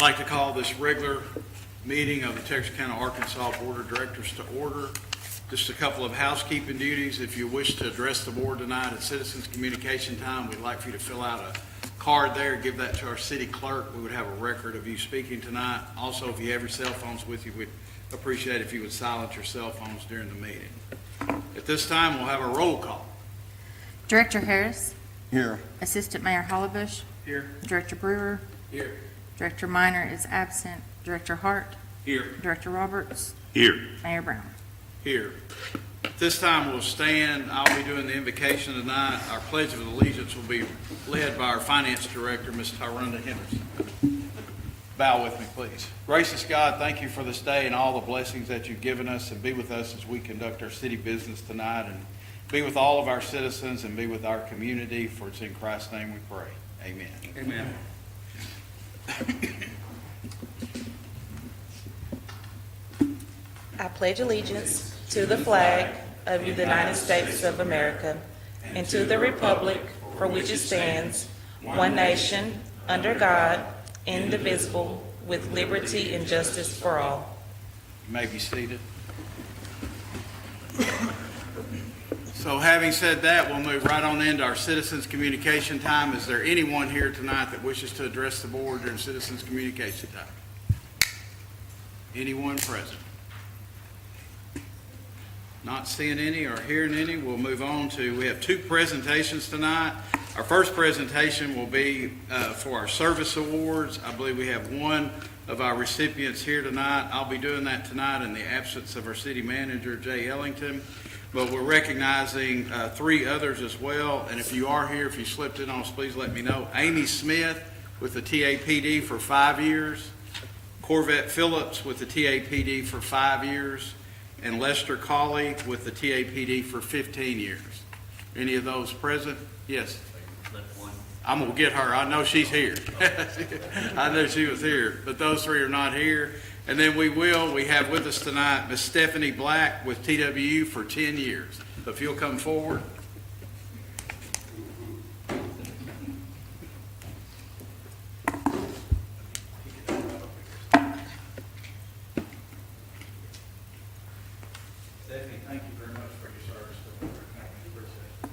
I'd like to call this regular meeting of the Texas County, Arkansas Board of Directors to order. Just a couple of housekeeping duties. If you wish to address the board tonight at citizens communication time, we'd like for you to fill out a card there, give that to our city clerk. We would have a record of you speaking tonight. Also, if you have your cell phones with you, we'd appreciate if you would silence your cell phones during the meeting. At this time, we'll have a roll call. Director Harris. Here. Assistant Mayor Hollibush. Here. Director Brewer. Here. Director Minor is absent. Director Hart. Here. Director Roberts. Here. Mayor Brown. Here. At this time, we'll stand. I'll be doing the invocation tonight. Our Pledge of Allegiance will be led by our Finance Director, Ms. Tyrunda Henderson. Bow with me, please. Gracious God, thank you for this day and all the blessings that you've given us, and be with us as we conduct our city business tonight, and be with all of our citizens and be with our community, for it's in Christ's name we pray. Amen. Amen. I pledge allegiance to the flag of the United States of America and to the republic for which it stands, one nation, under God, indivisible, with liberty and justice for all. You may be seated. So having said that, we'll move right on into our citizens communication time. Is there anyone here tonight that wishes to address the board during citizens communication time? Anyone present? Not seeing any or hearing any, we'll move on to, we have two presentations tonight. Our first presentation will be for our service awards. I believe we have one of our recipients here tonight. I'll be doing that tonight in the absence of our city manager, Jay Ellington. But we're recognizing three others as well. And if you are here, if you slipped in on us, please let me know. Amy Smith with the TAPD for 5 years. Corvette Phillips with the TAPD for 5 years. And Lester Cawley with the TAPD for 15 years. Any of those present? Yes. I'm going to get her. I know she's here. I know she was here. But those three are not here. And then we have with us tonight Ms. Stephanie Black with TWU for 10 years. So if you'll come forward. Stephanie, thank you very much for your service to the board. Appreciate it.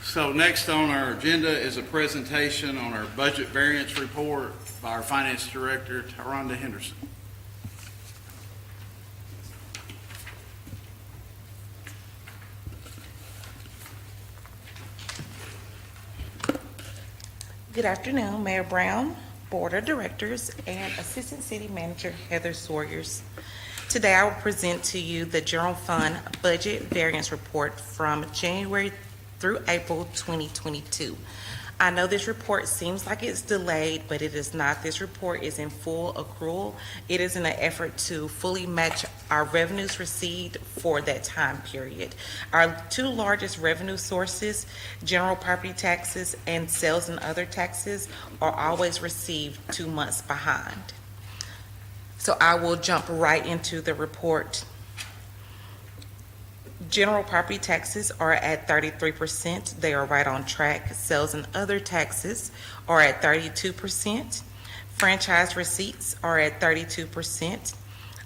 So next on our agenda is a presentation on our budget variance report by our Finance Director, Tyrunda Henderson. Good afternoon, Mayor Brown, Board of Directors, and Assistant City Manager Heather Sawyers. Today I will present to you the General Fund Budget Variance Report from January through April 2022. I know this report seems like it's delayed, but it is not. This report is in full accrual. It is in an effort to fully match our revenues received for that time period. Our two largest revenue sources, general property taxes and sales and other taxes, are always received 2 months behind. So I will jump right into the report. General property taxes are at 33%. They are right on track. Sales and other taxes are at 32%. Franchise receipts are at 32%.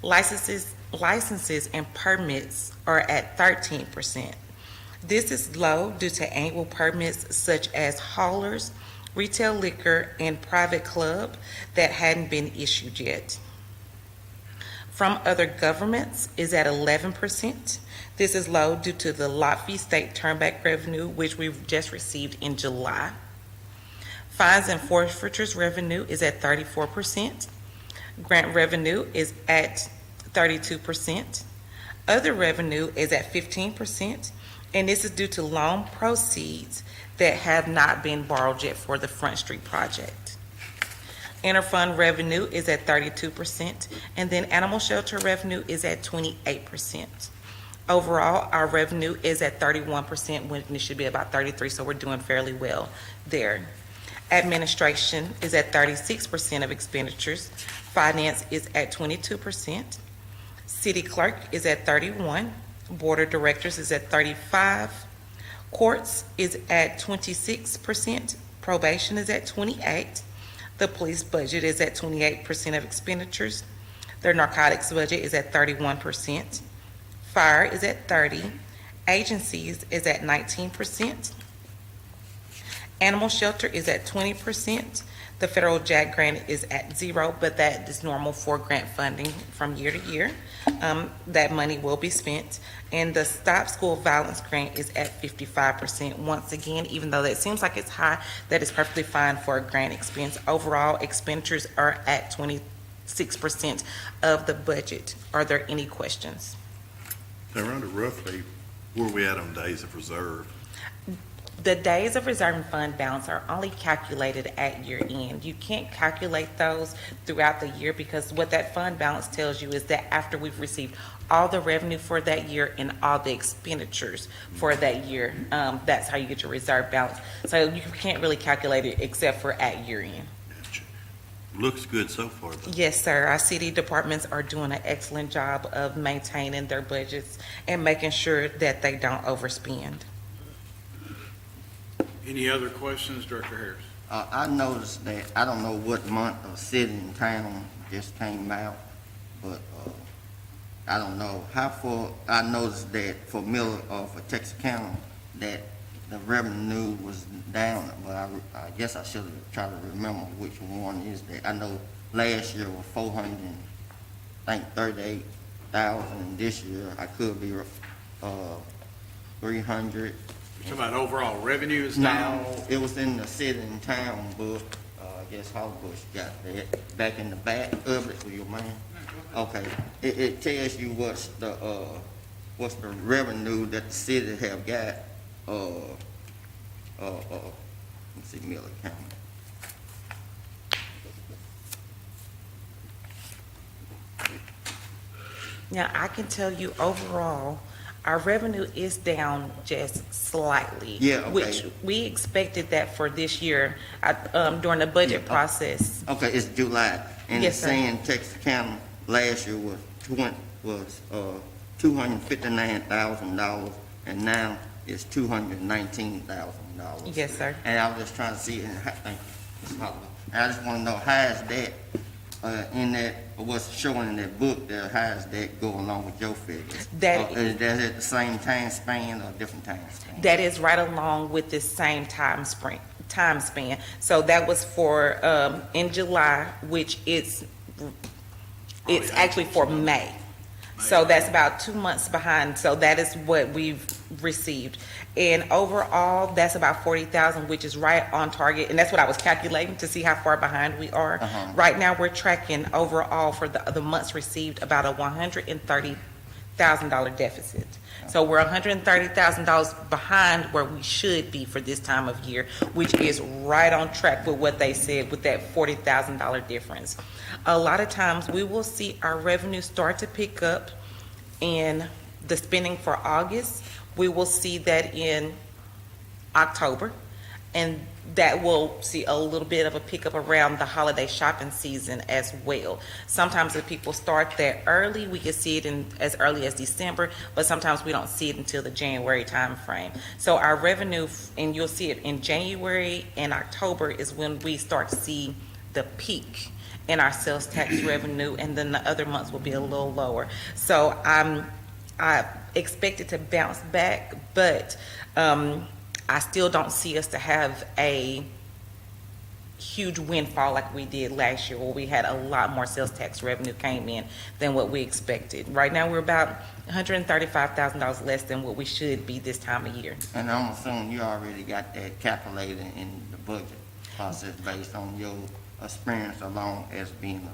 Licenses and permits are at 13%. This is low due to annual permits such as haulers, retail liquor, and private club that hadn't been issued yet. From other governments is at 11%. This is low due to the lot fee state turnback revenue, which we've just received in July. Fines and forfeitures revenue is at 34%. Grant revenue is at 32%. Other revenue is at 15%, and this is due to loan proceeds that have not been borrowed yet for the Front Street project. Interfund revenue is at 32%, and then animal shelter revenue is at 28%. Overall, our revenue is at 31% when it should be about 33%, so we're doing fairly well there. Administration is at 36% of expenditures. Finance is at 22%. City clerk is at 31%. Board of directors is at 35%. Courts is at 26%. Probation is at 28%. The police budget is at 28% of expenditures. Their narcotics budget is at 31%. Fire is at 30%. Agencies is at 19%. Animal shelter is at 20%. The federal JAG grant is at 0%, but that is normal for grant funding from year to year. That money will be spent. And the Stop School Violence grant is at 55%. Once again, even though that seems like it's high, that is perfectly fine for a grant expense. Overall expenditures are at 26% of the budget. Are there any questions? Now, Rhonda, roughly, where are we at on days of reserve? The days of reserve and fund balance are only calculated at year end. You can't calculate those throughout the year because what that fund balance tells you is that after we've received all the revenue for that year and all the expenditures for that year, that's how you get your reserve balance. So you can't really calculate it except for at year end. Gotcha. Looks good so far, though. Yes, sir. Our city departments are doing an excellent job of maintaining their budgets and making sure that they don't overspend. Any other questions, Director Harris? I noticed that, I don't know what month of city and town just came out, but I don't know how far, I noticed that for for Texas County, that the revenue was down, but I guess I should have tried to remember which one is that. I know last year was 438,000, and this year I could be 300. You're talking about overall revenue is No, down? it was in the city and town book. I guess Hogbush got that back in the back of it for your man. Okay, it tells you what's the revenue that the city have got. Let's see, Miller County. Now, I can tell you overall, our revenue is down just slightly. Yeah, okay. Which we expected that for this year, during the budget process. Okay, it's July, and Yes, it's sir. saying Texas County last year was $259,000, and now it's $219,000. Yes, sir. And I was just trying to see, and thank you, Ms. Holloway. And I just want to know how is that in that what's showing in that book there? How is that go along with your figures? That- Is that at the same time span or different time span? That is right along with this same time span. So that was for, in July, which it's actually for May. So that's about 2 months behind. So that is what we've received. And overall, that's about 40,000, which is right on target. And that's what I was calculating to see how far behind we are. Uh-huh. Right now, we're tracking overall for the months received about a $130,000 deficit. So we're $130,000 behind where we should be for this time of year, which is right on track with what they said with that $40,000 difference. A lot of times we will see our revenue start to pick up in the spending for August. We will see that in October, and that will see a little bit of a pickup around the holiday shopping season as well. Sometimes if people start that early, we can see it in as early as December, but sometimes we don't see it until the January time frame. So our revenue, and you'll see it in January and October, is when we start to see the peak in our sales tax revenue, and then the other months will be a little lower. So I expect it to bounce back, but I still don't see us to have a huge windfall like we did last year, where we had a lot more sales tax revenue came in than what we expected. Right now, we're about $135,000 less than what we should be this time of year. And I'm assuming you already got that calculated in the budget process based on your experience along as being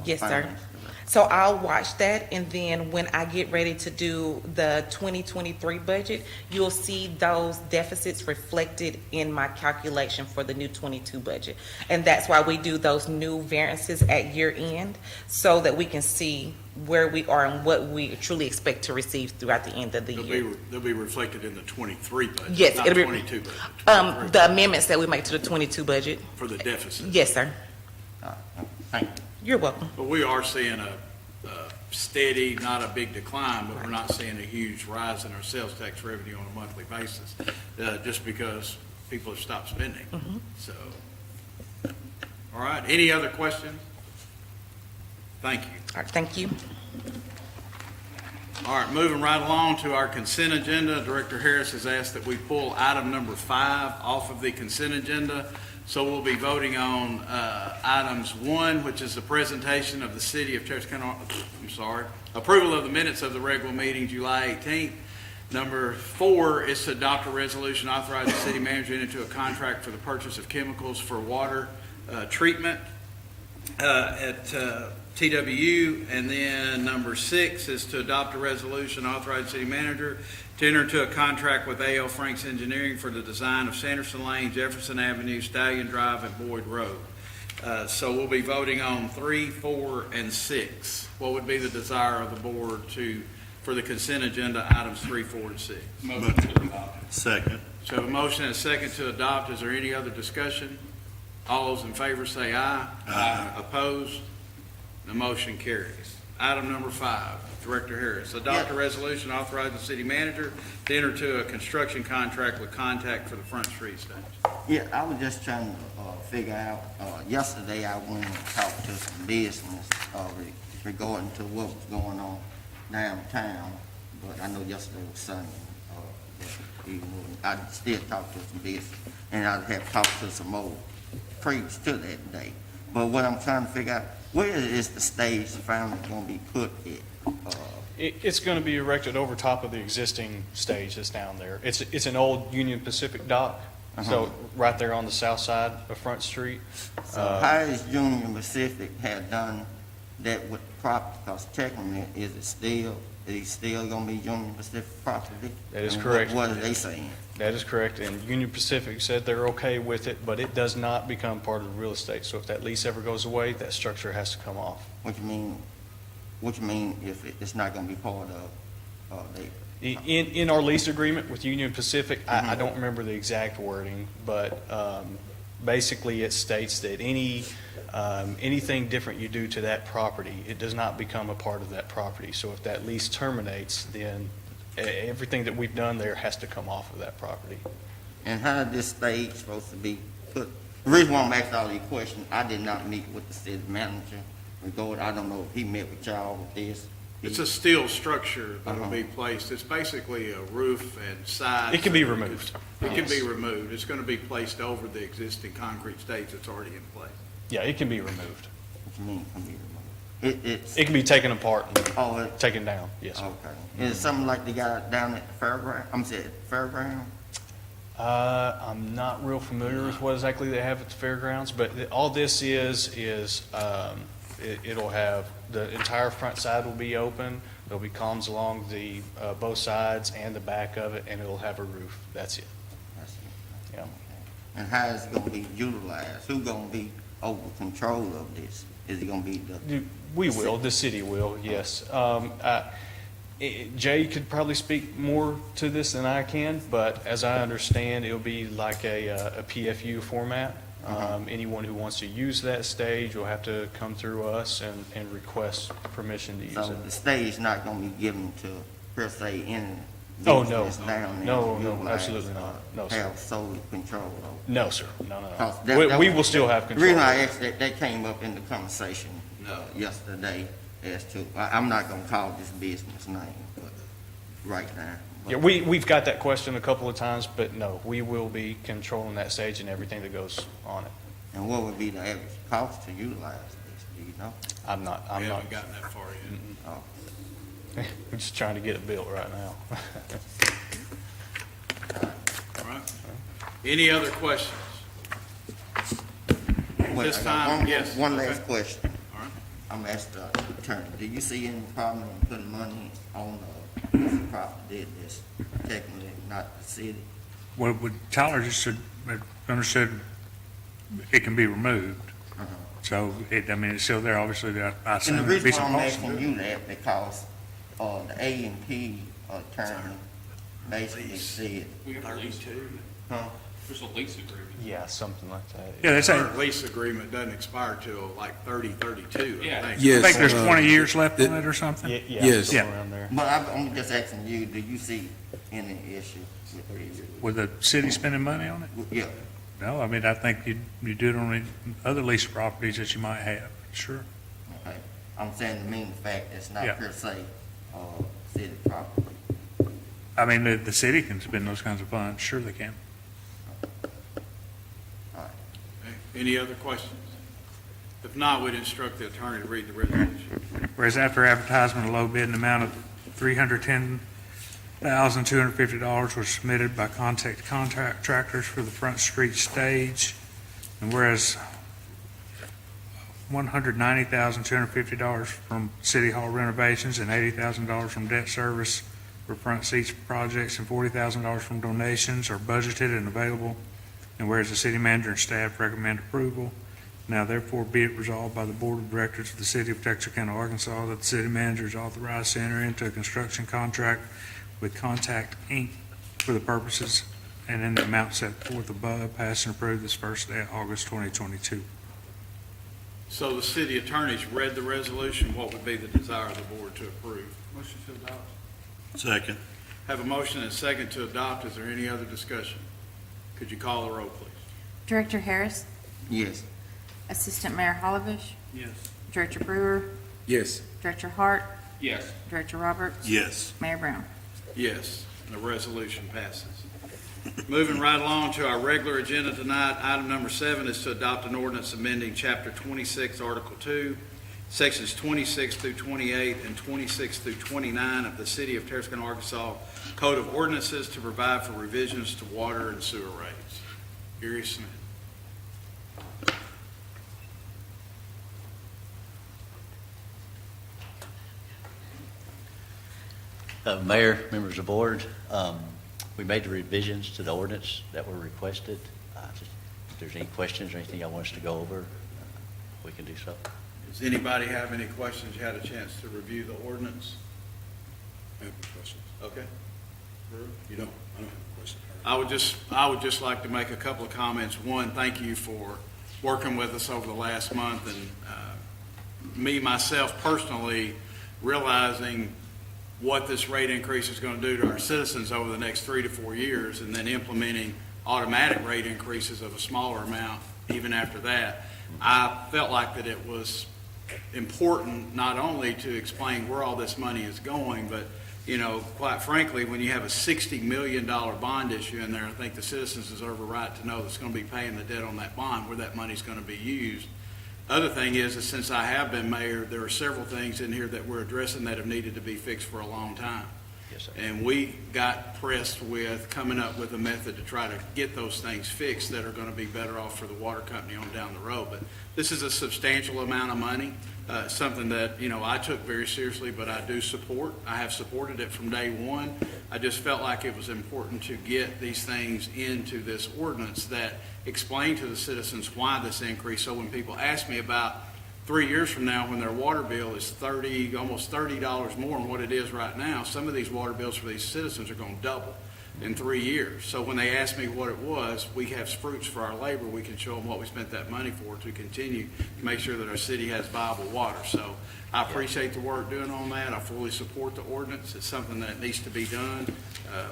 Yes, sir. Finance. So I'll watch that, and then when I get ready to do the 2023 budget, you'll see those deficits reflected in my calculation for the new 22 budget. And that's why we do those new variances at year end, so that we can see where we are and what we truly expect to receive throughout the end of the year. They'll be reflected in the 23 budget, Yes, not it'll be- 22 budget. 23 The amendments that we make to the 22 budget. For the deficit. Yes, sir. Thank you. You're welcome. But we are seeing a steady, not a big decline, but we're not seeing a huge rise in our sales tax revenue on a monthly basis, just because people have stopped spending. So, all right, any other questions? Thank you. All right, thank you. All right, moving right along to our consent agenda. Director Harris has asked that we pull item number 5 off of the consent agenda. So we'll be voting on items 1, which is the presentation of the City of Terrestrian, approval of the minutes of the regular meeting July 18th. Number 4 is to adopt a resolution authorizing the city manager to enter into a contract for the purchase of chemicals for water treatment at TWU. And then number 6 is to adopt a resolution authorizing the city manager to enter into a contract with A.L. Franks Engineering for the design of Sanderson Lane, Jefferson Avenue, Stallion Drive, and Boyd Road. So we'll be voting on 3, 4, and 6. What would be the desire of the board for the consent agenda, items 3, 4, and 6? Second. So a motion and a second to adopt. Is there any other discussion? All those in favor say aye. Aye. Opposed? The motion carries. Item number 5, Director Harris, adopt a resolution authorizing the city manager to enter into a construction contract with Contact for the Front Street stage. Yeah, I was just trying to figure out, yesterday I went and talked to some business regarding to what was going on downtown, but I know yesterday was Sunday. I still talked to some business, and I have talked to some more previous to that day. But what I'm trying to figure out, where is the stage finally going to be put at? It's going to be erected over top of the existing stage that's down there. It's an old Union Pacific dock, so right there on the south side of Front Street. So how is Union Pacific had done that with property? Because technically, is it still going to be Union Pacific property? That is And correct. What are they saying? That is correct, and Union Pacific said they're okay with it, but it does not become part of the real estate. So if that lease ever goes away, that structure has to come off. What you mean? What you mean if it's not going to be part of they? In our lease agreement with Union Pacific, I don't remember the exact wording, but basically it states that anything different you do to that property, it does not become a part of that property. So if that lease terminates, then everything that we've done there has to come off of that property. And how is this stage supposed to be put? The reason why I'm asking all these questions, I did not meet with the city manager. I don't know if he met with y'all with this. It's a steel structure that will be placed. It's basically a roof and sides. It can be removed. It can be removed. It's going to be placed over the existing concrete stage that's already in place. Yeah, it can be removed. What you mean it can be removed? It can be taken apart and Oh, taken down, yes, sir. okay. Is it something like they got down at the fairground? Fairground? I'm not real familiar with what exactly they have at the fairgrounds, but all this is it'll have, the entire front side will be open. There'll be columns along the, both sides and the back of it, and it'll have a roof. That's it. That's it. Yeah. Okay. And how is it gonna be utilized? Who gonna be over control of this? Is it gonna be We will, the city will, yes. Jay could probably speak more to this than I can, but as I understand, it'll be like a PFU format. Anyone who wants to use that stage will have to come through us and request permission to use So it. the stage not gonna be given to, per se, any Oh, business no. down there? No, to no, utilize, absolutely not. No, sir. Have solely control over? No, sir, no, Because no. We will still have The control. reason I asked that came up in the conversation No. yesterday as to, I'm not gonna call this business name, but right now. Yeah, we've got that question a couple of times, but no, we will be controlling that stage and everything that goes on it. And what would be the average cost to utilize this, do you know? I'm not, We haven't gotten that far yet. Oh, we're just trying to get it built right now. All right. Any other questions? wait, This I got time, yes, One okay. last question. All right. I'm asking the attorney, do you see any problem in putting money on a piece of property that's technically not the city? Well, Tyler just understood it can be removed. Uh-huh. So it's still there, obviously, I And the assume it'd be reason some why I'm cost. asking you that, because, the A&P attorney basically said, We have a lease, huh? there's a lease agreement. Yeah, something like that. Yeah, they say, Current lease agreement doesn't expire till like 30/32, I Yeah. think. I Yes. think there's 20 years left on it or something. Yeah, Yes. somewhere Yeah. around there. But I'm just asking you, do you see any issue with this? With the city spending money on it? Yeah, No, I think you do it on the other lease properties that you might have, sure. okay. I'm saying the main fact, it's not Yeah. per se, city property. The city can spend those kinds of funds, sure they can. Okay. Any other questions? If not, we'd instruct the attorney to read the resolution. Whereas after advertisement, a low bid in the amount of $310,250 was submitted by Contact Contractors for the Front Street stage, and whereas $190,250 from City Hall renovations and $80,000 from debt service for front seats projects and $40,000 from donations are budgeted and available, and whereas the city manager and staff recommend approval, now therefore be it resolved by the Board of Directors of the City of Texarkana, Arkansas, that the city manager is authorized to enter into a construction contract with Contact Inc. for the purposes and in the amount set forth above, passed and approved this first day of August 2022. So the city attorney's read the resolution. What would be the desire of the board to approve? Motion to adopt. Second. Have a motion and a second to adopt. Is there any other discussion? Could you call the roll, please? Director Harris, Yes. Assistant Mayor Hollibush, Yes. Director Brewer, Yes. Director Hart, Yes. Director Roberts, Yes. Mayor Brown. Yes, the resolution passes. Moving right along to our regular agenda tonight, item number 7 is to adopt an ordinance amending Chapter 26, Article 2, Sections 26 through 28 and 26 through 29 of the City of Terrestrian, Arkansas Code of Ordinances to provide for revisions to water and sewer rates. Gary Smith. Mayor, members of the board, we made the revisions to the ordinance that were requested. If there's any questions or anything y'all want us to go over, we can do so. Does anybody have any questions? You had a chance to review the ordinance? I have questions. Okay. You don't? I don't have a question. I would just like to make a couple of comments. One, thank you for working with us over the last month, and me, myself personally, realizing what this rate increase is going to do to our citizens over the next 3 to 4 years, and then implementing automatic rate increases of a smaller amount even after that. I felt like that it was important not only to explain where all this money is going, but quite frankly, when you have a $60 million bond issue in there, I think the citizens deserve a right to know that's going to be paying the debt on that bond, where that money's going to be used. Other thing is that since I have been mayor, there are several things in here that we're addressing that have needed to be fixed for a long time. Yes, sir. And we got pressed with coming up with a method to try to get those things fixed that are going to be better off for the water company on down the road. But this is a substantial amount of money, something that, I took very seriously, but I do support. I have supported it from day one. I just felt like it was important to get these things into this ordinance that explain to the citizens why this increase. So when people ask me about 3 years from now, when their water bill is almost $30 more than what it is right now, some of these water bills for these citizens are going to double in 3 years. So when they ask me what it was, we have fruits for our labor. We can show them what we spent that money for to continue to make sure that our city has viable water. So I appreciate the work doing on that. I fully support the ordinance. It's something that needs to be done,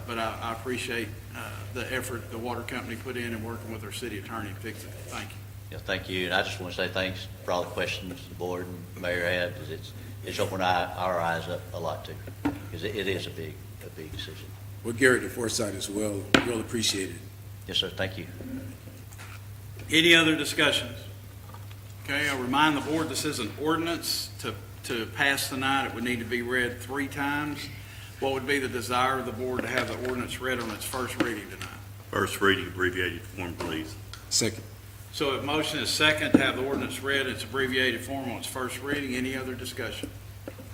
but I appreciate the effort the water company put in working with our city attorney to fix it. Thank you. Yeah, thank you. And I just want to say thanks for all the questions the board and the mayor had, because it's opened our eyes up a lot too, because it is a big decision. Well, Garrett, the foresight as well, we'll appreciate it. Yes, sir. Thank you. Any other discussions? Okay, I'll remind the board this is an ordinance. To pass tonight, it would need to be read 3 times. What would be the desire of the board to have the ordinance read on its first reading tonight? First reading, abbreviated form, please. Second. So a motion is second to have the ordinance read in its abbreviated form on its first reading. Any other discussion?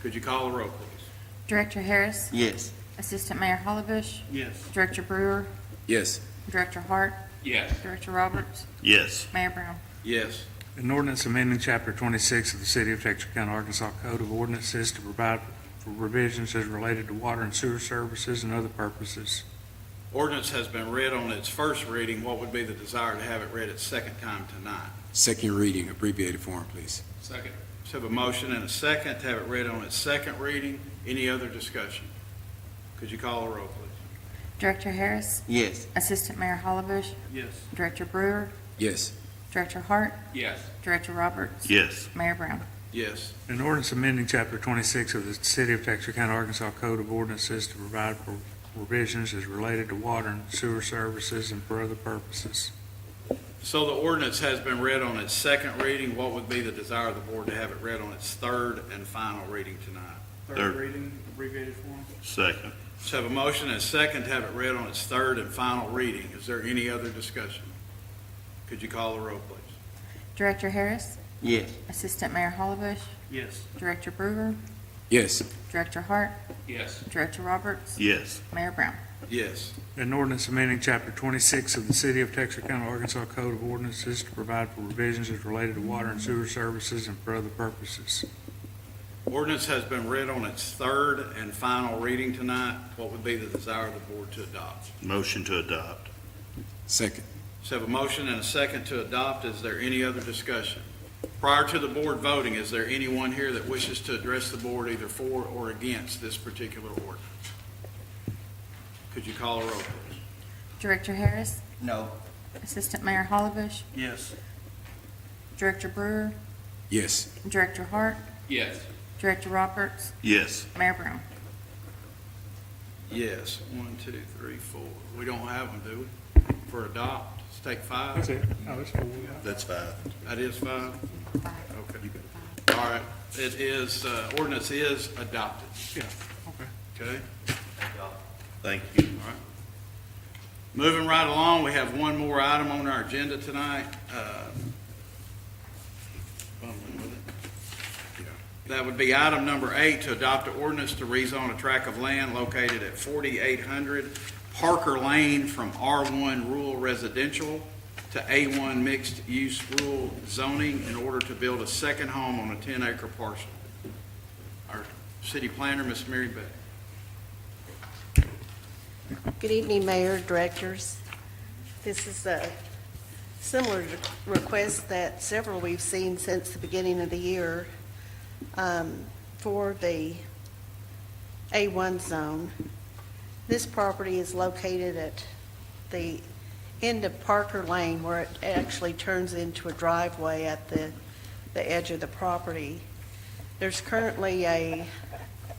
Could you call the roll, please? Director Harris. Yes. Assistant Mayor Hollibush. Yes. Director Brewer. Yes. Director Hart. Yes. Director Roberts. Yes. Mayor Brown. Yes. An ordinance amending Chapter 26 of the City of Texarkana, Arkansas Code of Ordinances to provide for revisions as related to water and sewer services and other purposes. Ordinance has been read on its first reading. What would be the desire to have it read its second time tonight? Second reading, abbreviated form, please. Second. So have a motion and a second to have it read on its second reading. Any other discussion? Could you call the roll, please? Director Harris. Yes. Assistant Mayor Hollibush. Yes. Director Brewer. Yes. Director Hart. Yes. Director Roberts. Yes. Mayor Brown. Yes. An ordinance amending Chapter 26 of the City of Texarkana, Arkansas Code of Ordinances to provide for revisions as related to water and sewer services and for other purposes. So the ordinance has been read on its second reading. What would be the desire of the board to have it read on its third and final reading tonight? Third. reading, abbreviated form? Second. So have a motion and a second to have it read on its third and final reading. Is there any other discussion? Could you call the roll, please? Director Harris. Yes. Assistant Mayor Hollibush. Yes. Director Brewer. Yes. Director Hart. Yes. Director Roberts. Yes. Mayor Brown. Yes. An ordinance amending Chapter 26 of the City of Texarkana, Arkansas Code of Ordinances to provide for revisions as related to water and sewer services and for other purposes. Ordinance has been read on its third and final reading tonight. What would be the desire of the board to adopt? Motion to adopt. Second. So have a motion and a second to adopt. Is there any other discussion? Prior to the board voting, is there anyone here that wishes to address the board either for or against this particular ordinance? Could you call a roll, please? Director Harris. No. Assistant Mayor Hollibush. Yes. Director Brewer. Yes. Director Hart. Yes. Director Roberts. Yes. Mayor Brown. Yes. 1, 2, 3, 4. We don't have them, do we? For adopt, let's take 5. That's it. Oh, that's cool. That's 5. That is 5? Okay. All right. It is, ordinance is adopted. Yeah, okay. Okay? Thank you. All right. Moving right along, we have one more item on our agenda tonight. Bumbling with it. That would be item number 8, to adopt an ordinance to rezone a tract of land located at 4800 Parker Lane from R1 Rural Residential to A1 Mixed Use Rural Zoning in order to build a second home on a 10-acre parcel. Our city planner, Ms. Mary Beth. Good evening, Mayor, Directors. This is a similar request that several we've seen since the beginning of the year for the A1 zone. This property is located at the end of Parker Lane, where it actually turns into a driveway at the edge of the property. There's currently a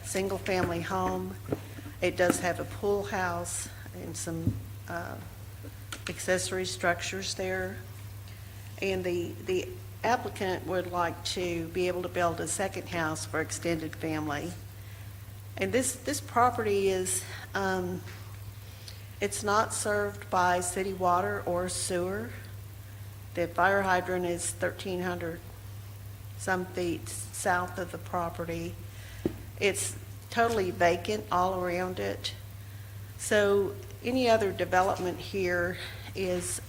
single-family home. It does have a pool house and some accessory structures there. And the applicant would like to be able to build a second house for extended family. And this property is, it's not served by city water or sewer. The fire hydrant is 1,300 some feet south of the property. It's totally vacant all around it. So any other development here is,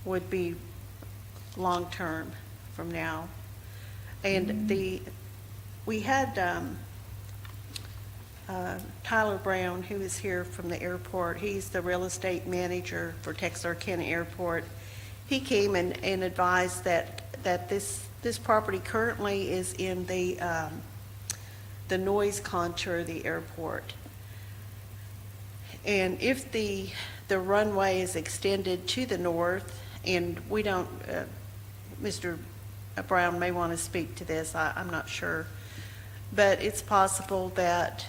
would be long-term from now. And we had Tyler Brown, who is here from the airport. He's the real estate manager for Texarkana Airport. He came and advised that this property currently is in the noise contour of the airport. And if the runway is extended to the north, and we don't, Mr. Brown may want to speak to this, I'm not sure, but it's possible that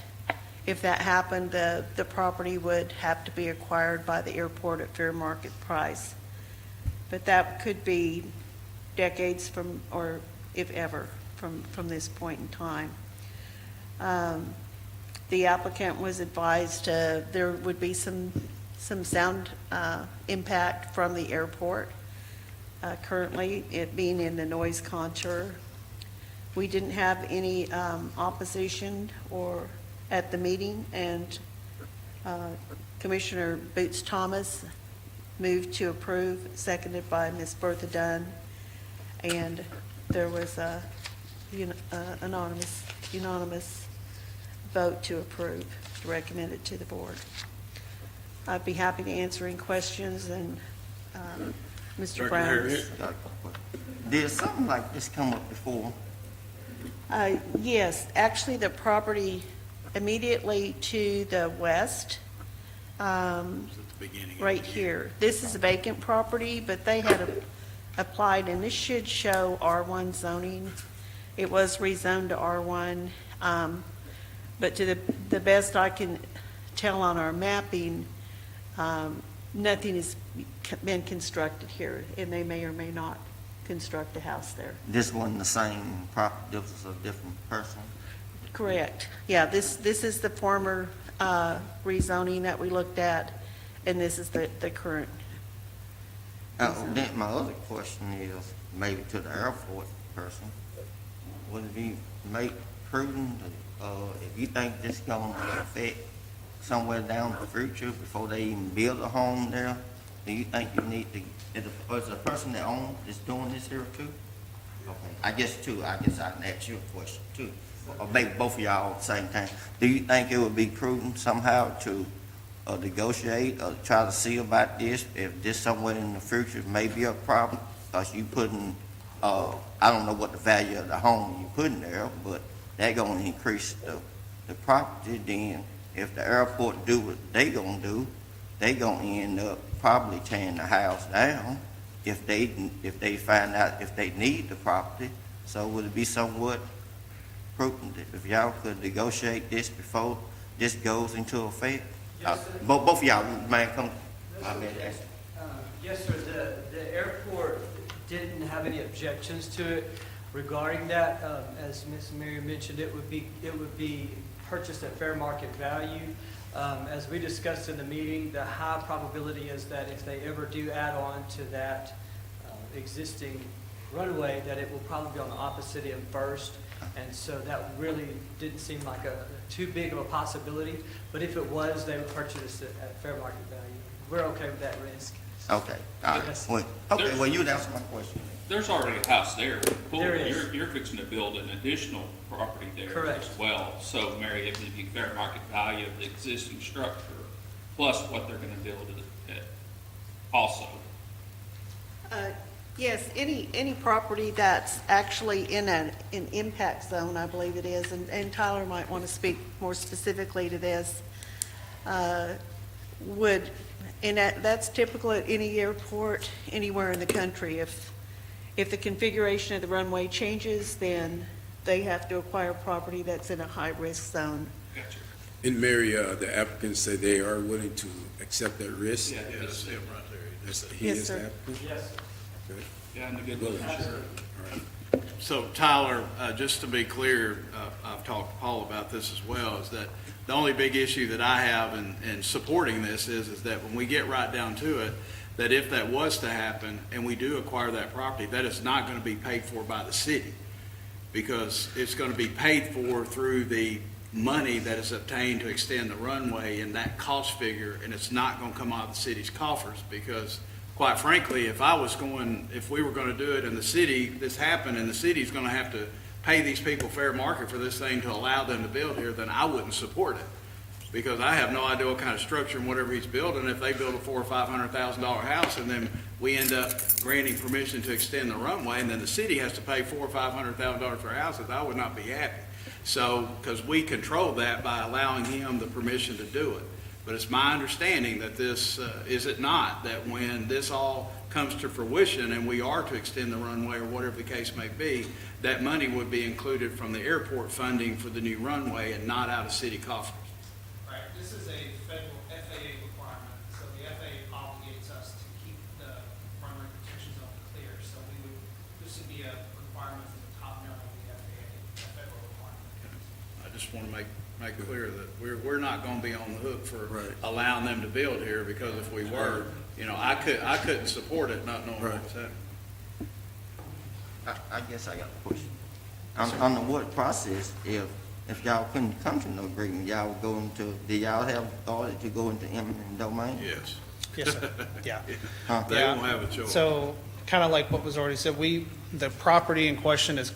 if that happened, the property would have to be acquired by the airport at fair market price. But that could be decades from, or if ever, from this point in time. The applicant was advised there would be some sound impact from the airport. currently, it being in the noise contour. We didn't have any opposition at the meeting, and Commissioner Boots Thomas moved to approve, seconded by Ms. Bertha Dunn, and there was a unanimous vote to approve, to recommend it to the board. I'd be happy to answer any questions, and Mr. Brown. Did something like this come up before? Yes, actually, the property immediately to the west, At the beginning. of right the here. This is a vacant property, but they had applied, and this should show R1 zoning. It was rezoned to R1, but to the best I can tell on our mapping, nothing has been constructed here, and they may or may not construct a house there. This wasn't the same property, this was a different person? Correct. Yeah, this is the former rezoning that we looked at, and this is the current. Then my other question is, maybe to the airport person, would it be prudent, if you think this going to affect somewhere down the future before they even build a home there, do you think you need to, is the person that owns, is doing this here too? Okay, I guess I can ask you a question too, or maybe both of y'all at the same time. Do you think it would be prudent somehow to negotiate or try to see about this, if this somewhere in the future may be a problem? Because you putting, I don't know what the value of the home you putting there, but they're gonna increase the property. Then if the airport do what they gonna do, they gonna end up probably tearing the house down if they find out if they need the property. So would it be somewhat prudent if y'all could negotiate this before this goes into effect? Yes, sir. Both of y'all, man, come. Yes, sir, the airport didn't have any objections to it regarding that. As Ms. Mary mentioned, it would be purchased at fair market value. As we discussed in the meeting, the high probability is that if they ever do add on to that existing runway, that it will probably be on the opposite end first. And so that really didn't seem like too big of a possibility. But if it was, they would purchase it at fair market value. We're okay with that risk. Okay, all right. Yes. Well, you'd answer my question. There's already a house there. Cool. There is. You're fixing to build an additional property there Correct. as well. So, Mary, it would be fair market value of the existing structure plus what they're going to build it also. Yes, any property that's actually in an impact zone, I believe it is, and Tyler might want to speak more specifically to this, and that's typical at any airport anywhere in the country. If the configuration of the runway changes, then they have to acquire property that's in a high-risk zone. Gotcha. And Mary, the applicants say they are willing to accept that risk? Yeah, That's him right there. He Yes, is the sir. applicant? Yes. Good. Yeah, and the good Willing, news. sure. All right. So Tyler, just to be clear, I've talked to Paul about this as well, is that the only big issue that I have in supporting this is that when we get right down to it, that if that was to happen and we do acquire that property, that is not going to be paid for by the city, because it's going to be paid for through the money that is obtained to extend the runway and that cost figure, and it's not going to come out of the city's coffers, because quite frankly, if we were going to do it in the city, this happened, and the city's going to have to pay these people fair market for this thing to allow them to build here, then I wouldn't support it. Because I have no idea what kind of structure and whatever he's building, if they build a $400,000 or $500,000 house, and then we end up granting permission to extend the runway, and then the city has to pay $400,000 or $500,000 for houses, I would not be happy. So, because we control that by allowing him the permission to do it. But it's my understanding that this, is it not, that when this all comes to fruition and we are to extend the runway or whatever the case may be, that money would be included from the airport funding for the new runway and not out of city coffers. Right, this is a federal FAA requirement, so the FAA obligates us to keep the runway protection zone clear, so this would be a requirement from the top down of the FAA, a federal requirement. I just want to make clear that we're not going to be on the hook for Right. allowing them to build here, because if we were, I couldn't support it not knowing what was happening. I guess I got a question. On the what process, if y'all couldn't come to no agreement, y'all would go into, do y'all have authority to go into eminent domain? Yes. Yes, sir. Yeah. Huh? They won't have a choice. So, kind of like what was already said, the property in question is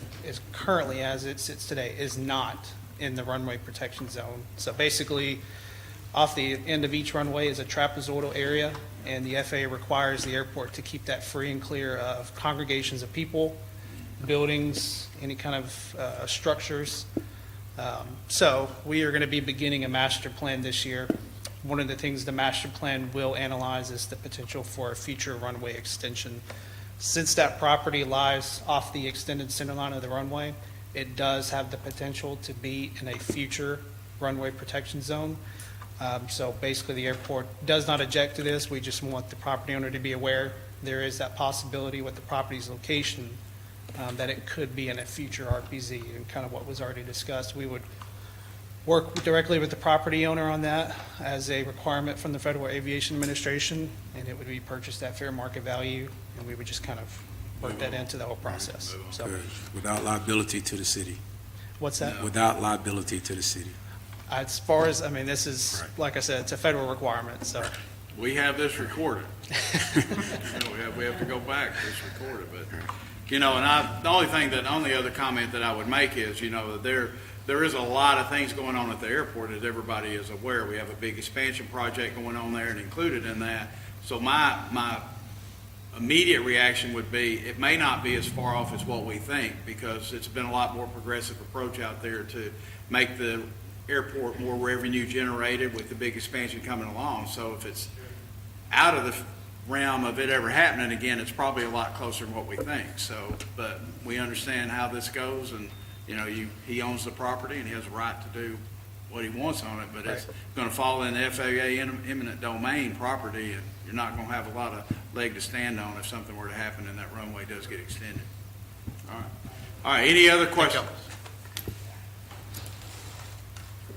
currently, as it sits today, is not in the runway protection zone. So basically, off the end of each runway is a trapezoidal area, and the FAA requires the airport to keep that free and clear of congregations of people, buildings, any kind of structures. So we are going to be beginning a master plan this year. One of the things the master plan will analyze is the potential for a future runway extension. Since that property lies off the extended center line of the runway, it does have the potential to be in a future runway protection zone. So basically, the airport does not object to this. We just want the property owner to be aware there is that possibility with the property's location that it could be in a future RPZ, and kind of what was already discussed. We would work directly with the property owner on that as a requirement from the Federal Aviation Administration, and it would be purchased at fair market value, and we would just kind of work that into the whole process. So, Without liability to the city. what's that? Without liability to the city. As far as, I mean, this is, Right. like I said, it's a federal requirement, so. We have this recorded. You know, we have to go back, it's recorded, but, you know, and the only other comment that I would make is, you know, there is a lot of things going on at the airport, as everybody is aware. We have a big expansion project going on there, and included in that. So my immediate reaction would be, it may not be as far off as what we think, because it's been a lot more progressive approach out there to make the airport more revenue generated with the big expansion coming along. So if it's out of the realm of it ever happening again, it's probably a lot closer than what we think. So, but we understand how this goes, and, you know, he owns the property and he has a right to do what he wants on it, but it's going to fall in the FAA eminent domain property, and you're not going to have a lot of leg to stand on if something were to happen and that runway does get extended. All right. All right, any other questions?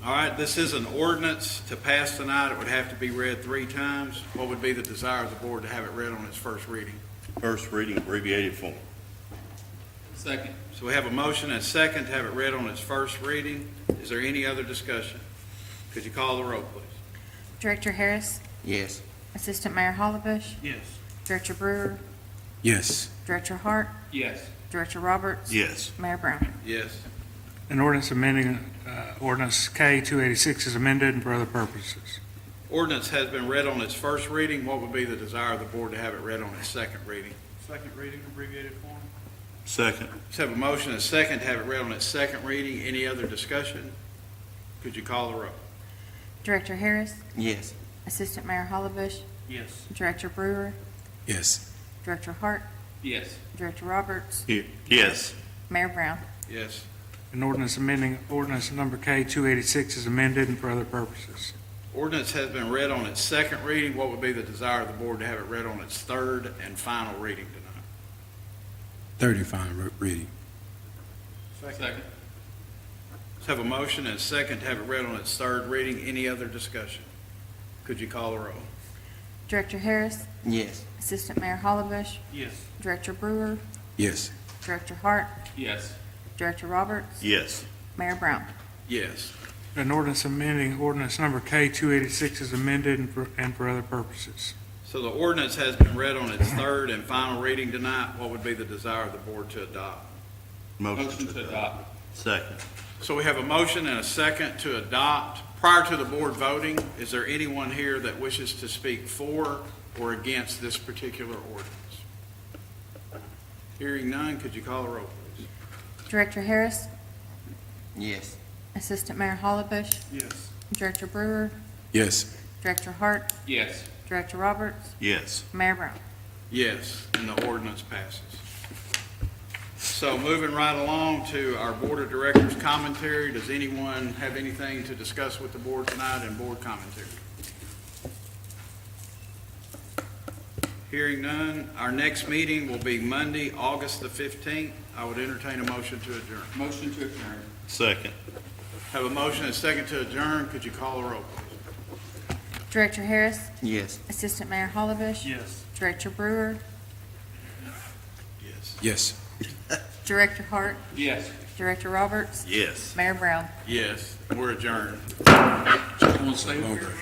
All right, this is an ordinance to pass tonight. It would have to be read 3 times. What would be the desire of the board to have it read on its first reading? First reading, abbreviated form. Second. So we have a motion and a second to have it read on its first reading. Is there any other discussion? Could you call the roll, please? Director Harris, Yes. Assistant Mayor Hollebush, Yes. Director Brewer, Yes. Director Hart, Yes. Director Roberts. Yes. Mayor Brown. Yes. An ordinance amending ordinance K 286 is amended and for other purposes. Ordinance has been read on its first reading. What would be the desire of the board to have it read on its second reading? Second reading, abbreviated form. Second. Let's have a motion and a second to have it read on its second reading. Any other discussion? Could you call the roll? Director Harris, Yes. Assistant Mayor Hollebush, Yes. Director Brewer, Yes. Director Hart, Yes. Director Roberts, Yes. Mayor Brown. Yes. An ordinance amending ordinance number K 286 is amended and for other purposes. Ordinance has been read on its second reading. What would be the desire of the board to have it read on its third and final reading tonight? Third and final reading. Second. Let's have a motion and a second to have it read on its third reading. Any other discussion? Could you call the roll? Director Harris, Yes. Assistant Mayor Hollebush, Yes. Director Brewer, Yes. Director Hart, Yes. Director Roberts, Yes. Mayor Brown. Yes. An ordinance amending ordinance number K 286 is amended and for other purposes. So the ordinance has been read on its third and final reading tonight. What would be the desire of the board to adopt? Motion to adopt. Second. So we have a motion and a second to adopt. Prior to the board voting, is there anyone here that wishes to speak for or against this particular ordinance? Hearing none, could you call the roll, please? Director Harris, Yes. Assistant Mayor Hollebush, Yes. Director Brewer, Yes. Director Hart, Yes. Director Roberts, Yes. Mayor Brown. Yes, and the ordinance passes. So moving right along to our Board of Directors commentary, does anyone have anything to discuss with the board tonight in board commentary? Hearing none, our next meeting will be Monday, August the 15th. I would entertain a motion to adjourn. Motion to adjourn. Second. Have a motion and a second to adjourn. Could you call the roll, please? Director Harris, Yes. Assistant Mayor Hollebush, Yes. Director Brewer, Yes. Yes. Director Hart, Yes. Director Roberts, Yes. Mayor Brown. Yes, we're adjourned. Want to stay over?